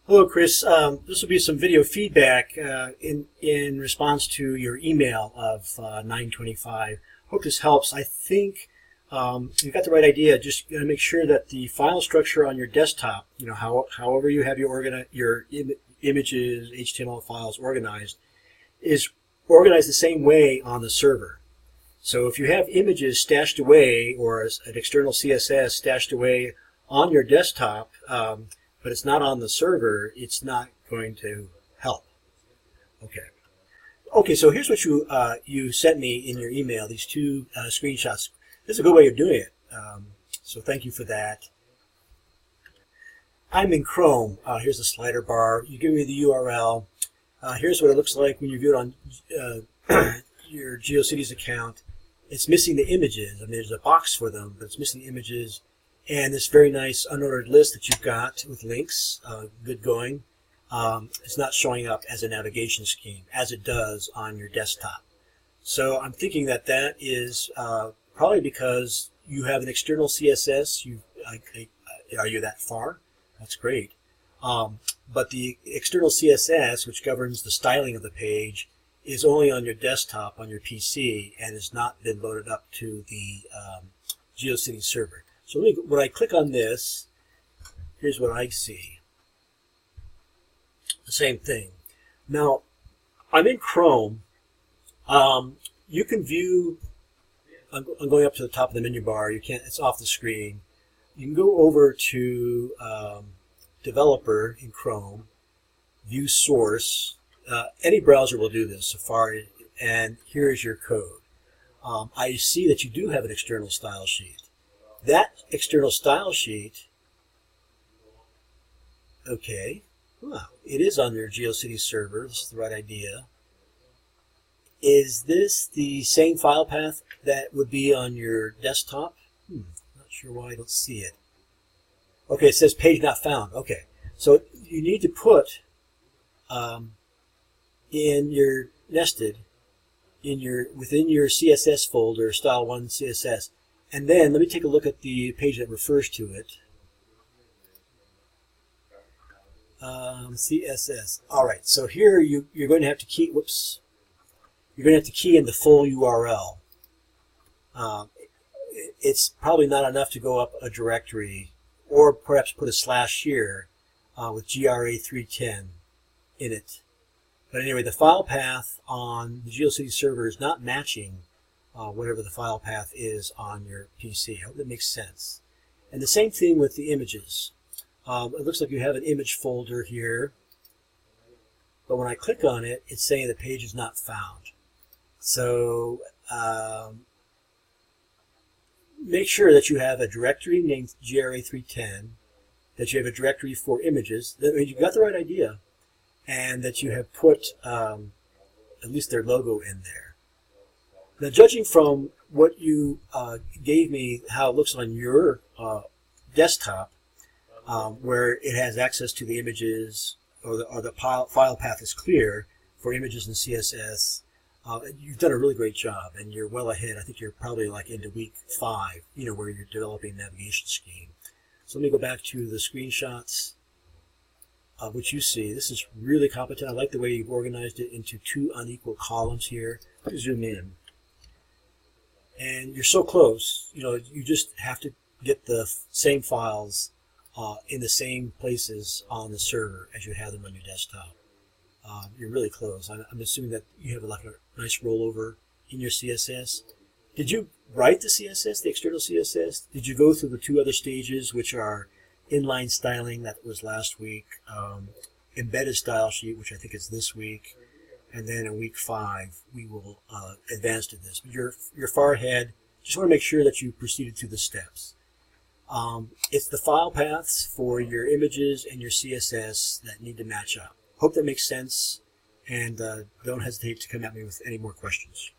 Hello, Chris. This will be some video feedback in response to your email of 925. Hope this helps. I think you've got the right idea. Just got to make sure that the file structure on your desktop, however you have your images, HTML files organized, is organized the same way on the server. So if you have images stashed away or an external CSS stashed away on your desktop, but it's not on the server, it's not going to help. Okay, so here's what you sent me in your email, these two screenshots. This is a good way of doing it, so thank you for that. I'm in Chrome. Here's the slider bar. You give me the URL. Here's what it looks like when you view it on your GeoCities account. It's missing the images. I mean, there's a box for them, but it's missing the images. And this very nice unordered list that you've got with links, good going, it's not showing up as a navigation scheme as it does on your desktop. So I'm thinking that that is probably because you have an external CSS. Are you that far? That's great. But the external CSS, which governs the styling of the page, is only on your desktop, on your PC, and has not been loaded up to the GeoCities server. So when I click on this, here's what I see. The same thing. Now, I'm in Chrome. You can view, I'm going up to the top of the menu bar. You can't, it's off the screen. You can go over to Developer in Chrome, View Source. Any browser will do this, Safari, and here is your code. I see that you do have an external style sheet. That external style sheet, okay, well, it is on your GeoCities server. This is the right idea. Is this the same file path that would be on your desktop? Not sure why I don't see it. Okay, it says page not found. Okay, so you need to put in your nested, within your CSS folder, style1 CSS. And then let me take a look at the page that refers to it. CSS. All right. So here you're going to have to key. Whoops. You're going to have to key in the full URL. It's probably not enough to go up a directory, or perhaps put a slash here with GRA310 in it. But anyway, the file path on the GeoCities server is not matching whatever the file path is on your PC. I hope that makes sense. And the same thing with the images. It looks like you have an image folder here, but when I click on it, it's saying the page is not found. So make sure that you have a directory named GRA310, that you have a directory for images, that you've got the right idea, and that you have put at least their logo in there. Now, judging from what you gave me, how it looks on your desktop, where it has access to the images, or the file path is clear for images and CSS, you've done a really great job, and you're well ahead. I think you're probably like into week 5, where you're developing a navigation scheme. So let me go back to the screenshots of what you see. This is really competent. I like the way you've organized it into 2 unequal columns here. Let me zoom in. And you're so close, you just have to get the same files in the same places on the server as you have them on your desktop. You're really close. I'm assuming that you have like a nice rollover in your CSS. Did you write the CSS, the external CSS? Did you go through the 2 other stages, which are inline styling, that was last week, embedded style sheet, which I think is this week, and then in week 5 we will advance to this. But you're far ahead. Just want to make sure that you proceeded through the steps. It's the file paths for your images and your CSS that need to match up. Hope that makes sense, and don't hesitate to come at me with any more questions.